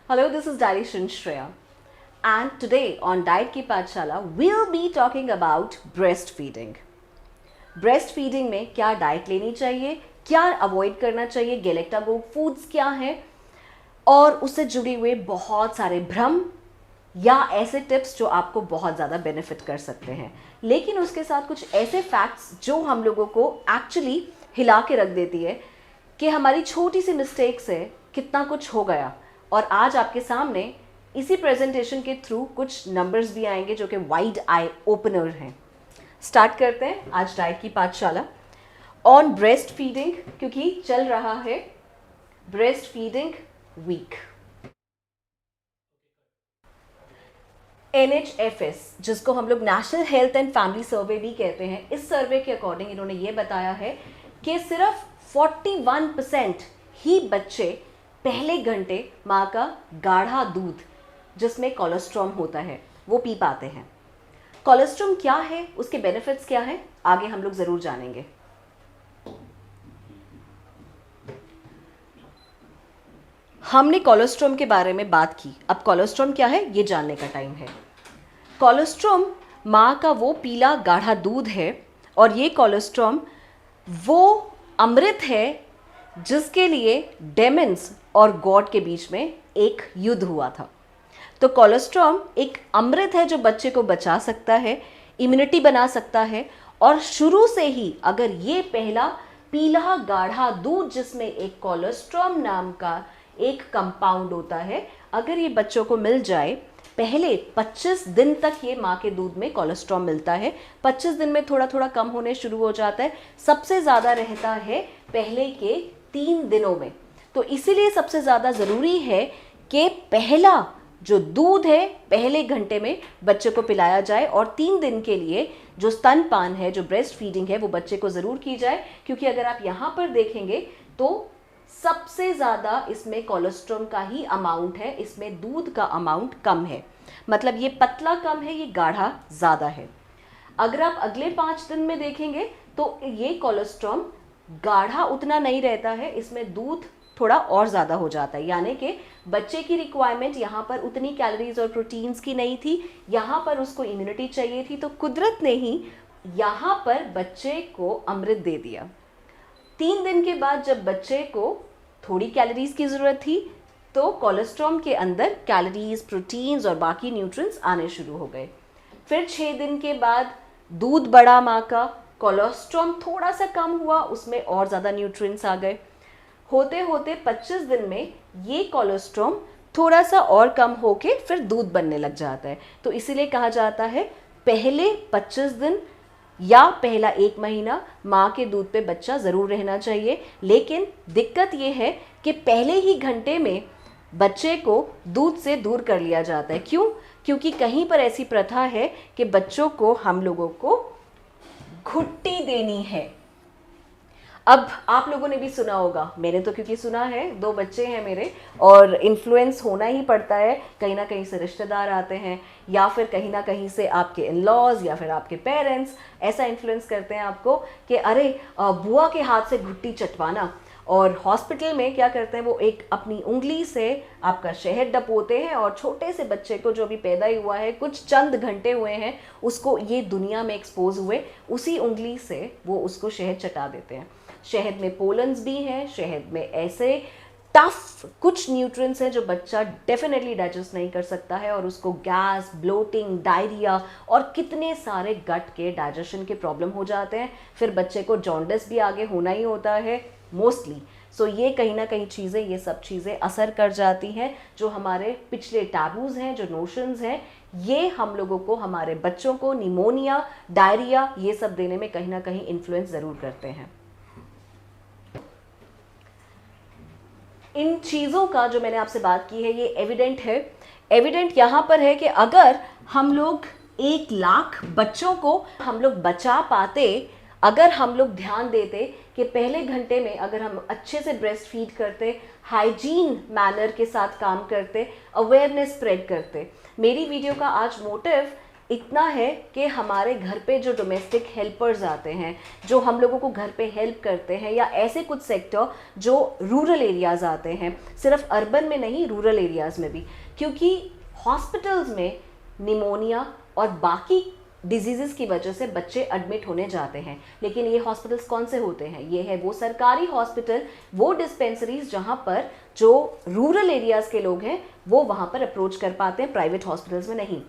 Hello, this is Dietitian Shreya, and today on Diet Ki Pathshala we'll be talking about breastfeeding. Breastfeeding में क्या diet लेनी चाहिए, क्या avoid करना चाहिए, गैलेक्टागोग फूड्स क्या हैं और उससे जुड़े हुए बहुत सारे भ्रम या ऐसे टिप्स जो आपको बहुत ज़्यादा बेनिफिट कर सकते हैं। लेकिन उसके साथ कुछ ऐसे फैक्ट्स जो हम लोगों को एक्चुअली हिला के रख देती है कि हमारी छोटी सी मिस्टेक से कितना कुछ हो गया। और आज आपके सामने इसी प्रेजेंटेशन के थ्रू कुछ नंबर्स भी आएंगे जो कि वाइड आई ओपनर हैं। स्टार्ट करते हैं आज डाइट की पाठशाला ऑन ब्रेस्ट फीडिंग, क्योंकि चल रहा है ब्रेस्ट फीडिंग वीक। NHFS, जिसको हम लोग नेशनल हेल्थ एंड फैमिली सर्वे भी कहते हैं, इस सर्वे के अकॉर्डिंग इन्होंने ये बताया है कि सिर्फ 41% ही बच्चे पहले घंटे माँ का गाढ़ा दूध जिसमें कोलेस्ट्रॉम होता है वो पी पाते हैं। कोलेस्ट्रॉम क्या है, उसके बेनिफिट्स क्या है, आगे हम लोग ज़रूर जानेंगे। हमने कोलेस्ट्रॉम के बारे में बात की, अब कोलेस्ट्रॉम क्या है ये जानने का टाइम है। कोलेस्ट्रॉम माँ का वो पीला गाढ़ा दूध है और ये कोलेस्ट्रॉम वो अमृत है जिसके लिए डेमन्स और गॉड के बीच में एक युद्ध हुआ था। तो कोलेस्ट्रॉम एक अमृत है जो बच्चे को बचा सकता है, इम्यूनिटी बना सकता है। और शुरू से ही अगर ये पहला पीला गाढ़ा दूध जिसमें एक कोलेस्ट्रॉम नाम का एक कंपाउंड होता है, अगर ये बच्चों को मिल जाए, पहले 25 दिन तक ये माँ के दूध में कोलेस्ट्रॉम मिलता है। 25 दिन में थोड़ा थोड़ा कम होने शुरू हो जाता है, सबसे ज़्यादा रहता है पहले के 3 दिनों में। तो इसीलिए सबसे ज़्यादा ज़रूरी है कि पहला जो दूध है पहले घंटे में बच्चे को पिलाया जाए और 3 दिन के लिए जो स्तनपान है, जो ब्रेस्ट फीडिंग है, वो बच्चे को ज़रूर की जाए। क्योंकि अगर आप यहाँ पर देखेंगे तो सबसे ज़्यादा इसमें कोलेस्ट्रॉम का ही अमाउंट है, इसमें दूध का अमाउंट कम है। मतलब ये पतला कम है, ये गाढ़ा ज़्यादा है। अगर आप अगले 5 दिन में देखेंगे तो ये कोलेस्ट्रॉम गाढ़ा उतना नहीं रहता है, इसमें दूध थोड़ा और ज़्यादा हो जाता है। यानी कि बच्चे की रिक्वायरमेंट यहाँ पर उतनी कैलोरीज और प्रोटीन्स की नहीं थी, यहाँ पर उसको इम्यूनिटी चाहिए थी, तो कुदरत ने ही यहाँ पर बच्चे को अमृत दे दिया। 3 दिन के बाद जब बच्चे को थोड़ी कैलोरीज की ज़रूरत थी तो कोलेस्ट्रॉम के अंदर कैलोरीज, प्रोटीन्स और बाकी न्यूट्रिएंट्स आने शुरू हो गए। फिर 6 दिन के बाद दूध बढ़ा माँ का, कोलेस्ट्रॉम थोड़ा सा कम हुआ, उसमें और ज़्यादा न्यूट्रिएंट्स आ गए। होते होते 25 दिन में ये कोलेस्ट्रॉम थोड़ा सा और कम होके फिर दूध बनने लग जाता है। तो इसीलिए कहा जाता है पहले 25 दिन या पहला 1 महीना माँ के दूध पे बच्चा ज़रूर रहना चाहिए। लेकिन दिक्कत ये है कि पहले ही घंटे में बच्चे को दूध से दूर कर लिया जाता है। क्यों? क्योंकि कहीं पर ऐसी प्रथा है कि बच्चों को हम लोगों को घुट्टी देनी है। अब आप लोगों ने भी सुना होगा, मैंने तो क्योंकि सुना है, 2 बच्चे हैं मेरे, और इन्फ्लुएंस होना ही पड़ता है। कहीं ना कहीं से रिश्तेदार आते हैं या फिर कहीं ना कहीं से आपके इन-लॉज या फिर आपके पेरेंट्स ऐसा इन्फ्लुएंस करते हैं आपको कि अरे बुआ के हाथ से घुट्टी चटवाना। और हॉस्पिटल में क्या करते हैं, वो एक अपनी उंगली से आपका शहद डपोते हैं और छोटे से बच्चे को जो भी पैदा ही हुआ है, कुछ चंद घंटे हुए हैं उसको ये दुनिया में एक्सपोज हुए, उसी उंगली से वो उसको शहद चटा देते हैं। शहद में पोलन्स भी हैं, शहद में ऐसे टफ कुछ न्यूट्रिएंट्स हैं जो बच्चा डेफिनेटली डाइजेस्ट नहीं कर सकता है और उसको गैस, ब्लोटिंग, डायरिया और कितने सारे गट के डाइजेशन के प्रॉब्लम हो जाते हैं। फिर बच्चे को जॉन्डिस भी आगे होना ही होता है मोस्टली। सो ये कहीं ना कहीं चीज़ें, ये सब चीज़ें असर कर जाती हैं। जो हमारे पिछले टैबूज़ हैं, जो नोशंस हैं, ये हम लोगों को, हमारे बच्चों को निमोनिया, डायरिया ये सब देने में कहीं ना कहीं इन्फ्लुएंस ज़रूर करते हैं। इन चीज़ों का जो मैंने आपसे बात की है ये एविडेंट है। एविडेंट यहाँ पर है कि अगर हम लोग 1 लाख बच्चों को हम लोग बचा पाते, अगर हम लोग ध्यान देते कि पहले घंटे में अगर हम अच्छे से ब्रेस्ट फीड करते, हाइजीन मैनर के साथ काम करते, अवेयरनेस स्प्रेड करते। मेरी वीडियो का आज मोटिव इतना है कि हमारे घर पे जो डोमेस्टिक हेल्पर्स आते हैं, जो हम लोगों को घर पे हेल्प करते हैं, या ऐसे कुछ सेक्टर जो रूरल एरियाज़ आते हैं, सिर्फ अर्बन में नहीं रूरल एरियाज़ में भी, क्योंकि हॉस्पिटल्स में निमोनिया और बाकी डिजीज़ की वजह से बच्चे एडमिट होने जाते हैं। लेकिन ये हॉस्पिटल्स कौन से होते हैं? ये है वो सरकारी हॉस्पिटल, वो डिस्पेंसरीज जहाँ पर जो रूरल एरियाज़ के लोग हैं वो वहाँ पर अप्रोच कर पाते हैं, प्राइवेट हॉस्पिटल्स में नहीं।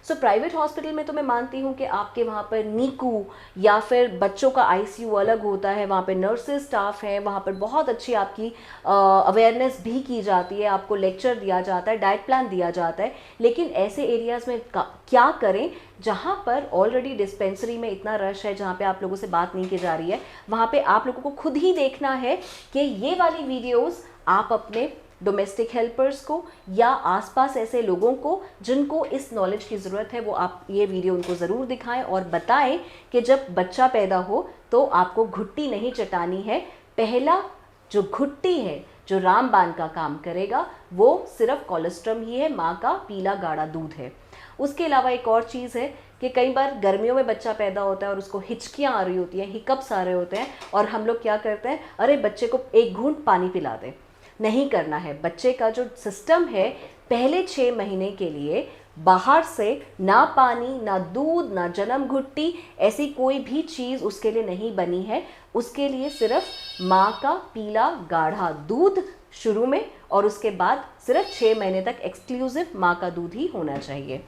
सो प्राइवेट हॉस्पिटल में तो मैं मानती हूँ कि आपके वहाँ पर नीकू या फिर बच्चों का आईसीयू अलग होता है, वहाँ पे नर्सेज स्टाफ है, वहाँ पर बहुत अच्छी आपकी अवेयरनेस भी की जाती है, आपको लेक्चर दिया जाता है, डाइट प्लान दिया जाता है। लेकिन ऐसे एरियाज़ में क्या करें जहाँ पर ऑलरेडी डिस्पेंसरी में इतना रश है, जहाँ पे आप लोगों से बात नहीं की जा रही है, वहाँ पे आप लोगों को खुद ही देखना है कि ये वाली वीडियोज़ आप अपने डोमेस्टिक हेल्पर्स को या आसपास ऐसे लोगों को जिनको इस नॉलेज की ज़रूरत है, वो आप ये वीडियो उनको ज़रूर दिखाएं और बताएं कि जब बच्चा पैदा हो तो आपको घुट्टी नहीं चटानी है। पहला जो घुट्टी है, जो रामबाण का काम करेगा, वो सिर्फ कोलोस्ट्रम ही है, माँ का पीला गाढ़ा दूध है। उसके अलावा एक और चीज़ है कि कई बार गर्मियों में बच्चा पैदा होता है और उसको हिचकियाँ आ रही होती हैं, हिकअप्स आ रहे होते हैं, और हम लोग क्या करते हैं, अरे बच्चे को एक घूंट पानी पिला दें। नहीं करना है। बच्चे का जो सिस्टम है पहले 6 महीने के लिए बाहर से ना पानी, ना दूध, ना जन्म घुट्टी, ऐसी कोई भी चीज़ उसके लिए नहीं बनी है। उसके लिए सिर्फ माँ का पीला गाढ़ा दूध शुरू में, और उसके बाद सिर्फ 6 महीने तक एक्सक्लूसिव माँ का दूध ही होना चाहिए।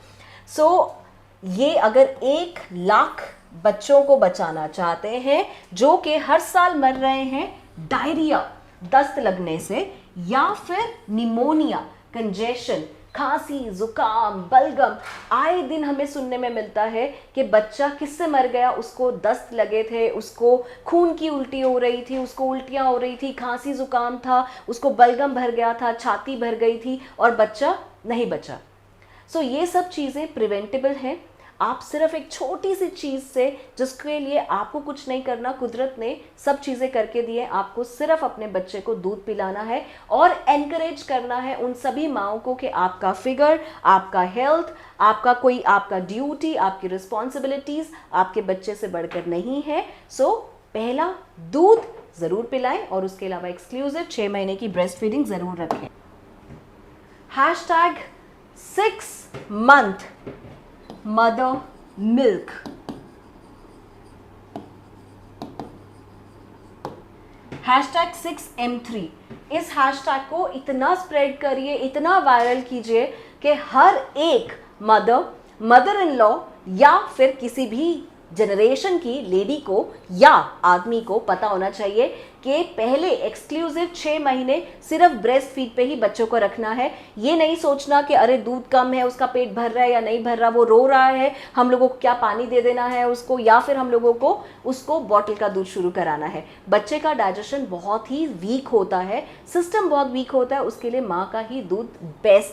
ये अगर 1 लाख बच्चों को बचाना चाहते हैं जो कि हर साल मर रहे हैं डायरिया, दस्त लगने से, या फिर निमोनिया, कंजेशन, खांसी, जुकाम, बलगम, आए दिन हमें सुनने में मिलता है कि बच्चा किससे मर गया, उसको दस्त लगे थे, उसको खून की उल्टी हो रही थी, उसको उल्टियाँ हो रही थी, खांसी जुकाम था, उसको बलगम भर गया था, छाती भर गई थी और बच्चा नहीं बचा। ये सब चीज़ें प्रिवेंटेबल हैं। आप सिर्फ एक छोटी सी चीज़ से, जिसके लिए आपको कुछ नहीं करना, कुदरत ने सब चीज़ें करके दिए, आपको सिर्फ अपने बच्चे को दूध पिलाना है और एनकरेज करना है उन सभी माँओं को कि आपका फिगर, आपका हेल्थ, आपका ड्यूटी, आपकी रिस्पॉन्सिबिलिटीज़ आपके बच्चे से बढ़कर नहीं है। पहला दूध ज़रूर पिलाएं और उसके अलावा एक्सक्लूसिव 6 महीने की ब्रेस्ट फीडिंग ज़रूर रखें। #6 month मदर मिल्क। #6M3 इस हैशटैग को इतना स्प्रेड करिए, इतना वायरल कीजिए कि हर एक मदर इन लॉ या फिर किसी भी जनरेशन की लेडी को या आदमी को पता होना चाहिए कि पहले एक्सक्लूसिव 6 महीने सिर्फ ब्रेस्ट फीड पे ही बच्चों को रखना है। ये नहीं सोचना कि अरे दूध कम है, उसका पेट भर रहा है या नहीं भर रहा, वो रो रहा है, हम लोगों को क्या पानी दे देना है उसको, या फिर हम लोगों को उसको बॉटल का दूध शुरू कराना है। बच्चे का डाइजेशन बहुत ही वीक होता है, सिस्टम बहुत वीक होता है, उसके लिए माँ का ही दूध बेस्ट